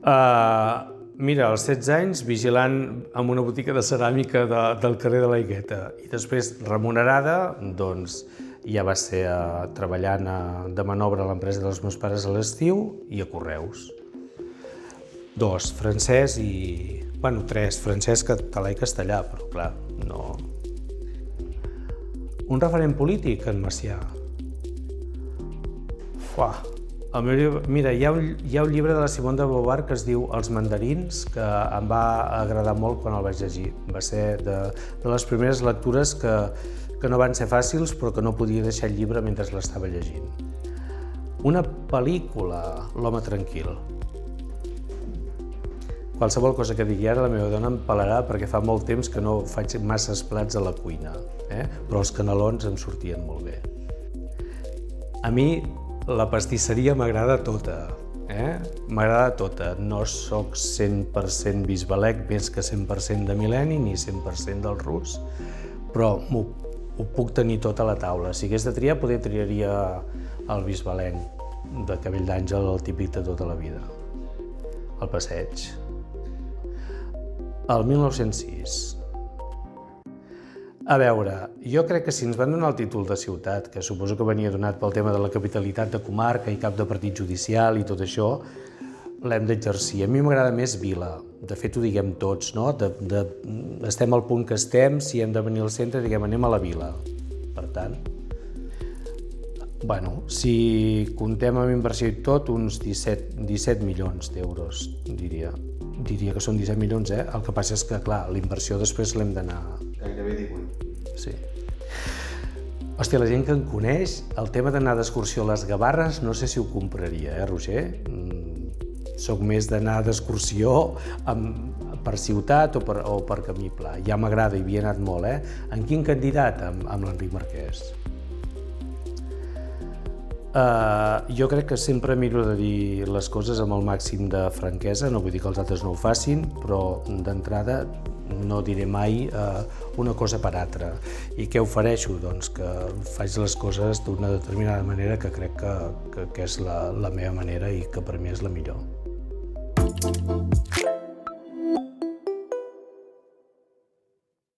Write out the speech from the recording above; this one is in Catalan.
Mira, als 16 anys, vigilant en una botiga de ceràmica del carrer de la Higueta. I després, remunerada, doncs, ja va ser treballant de manobra a l'empresa dels meus pares a l'estiu i a Correus. 2, francès i... Bueno, 3, francès, català i castellà, però clar, no... Un referent polític, en Macià. Mira, hi ha un llibre de la Simone de Beauvoir que es diu Els mandarins, que em va agradar molt quan el vaig llegir. Va ser de les primeres lectures que no van ser fàcils, però que no podia deixar el llibre mentre l'estava llegint. Una pel·lícula, L'home tranquil. Qualsevol cosa que digui ara la meva dona em pelarà perquè fa molt temps que no faig masses plats a la cuina, però els canelons em sortien molt bé. A mi la pastisseria m'agrada tota, m'agrada tota. No soc 100% bisbalec, més que 100% de mil·lenni, ni 100% del rus, però ho puc tenir tot a la taula. Si hagués de triar, potser triaria el bisbalenc de Cabell d'Àngel, el típic de tota la vida. El passeig. El 1906. A veure, jo crec que si ens van donar el títol de ciutat, que suposo que venia donat pel tema de la capitalitat de comarca i cap de partit judicial i tot això, l'hem d'exercir. A mi m'agrada més vila. De fet, ho diguem tots, no? Estem al punt que estem, si hem de venir al centre, diguem, anem a la vila. Per tant, bueno, si comptem amb inversió i tot, uns 17 milions d'euros, diria. Diria que són 17 milions, El que passa és que, clar, l'inversió després l'hem d'anar... Gairebé 18. Sí. Hòstia, la gent que em coneix, el tema d'anar d'excursió a les Gavarres, no sé si ho compraria, Roger? Soc més d'anar d'excursió per ciutat o per camí pla. Ja m'agrada i havia anat molt, En quin candidat? Amb l'Enric Marquès. Jo crec que sempre miro de dir les coses amb el màxim de franquesa, no vull dir que els altres no ho facin, però d'entrada no diré mai una cosa per altra. I què ofereixo? Doncs que faig les coses d'una determinada manera que crec que és la meva manera i que per mi és la millor.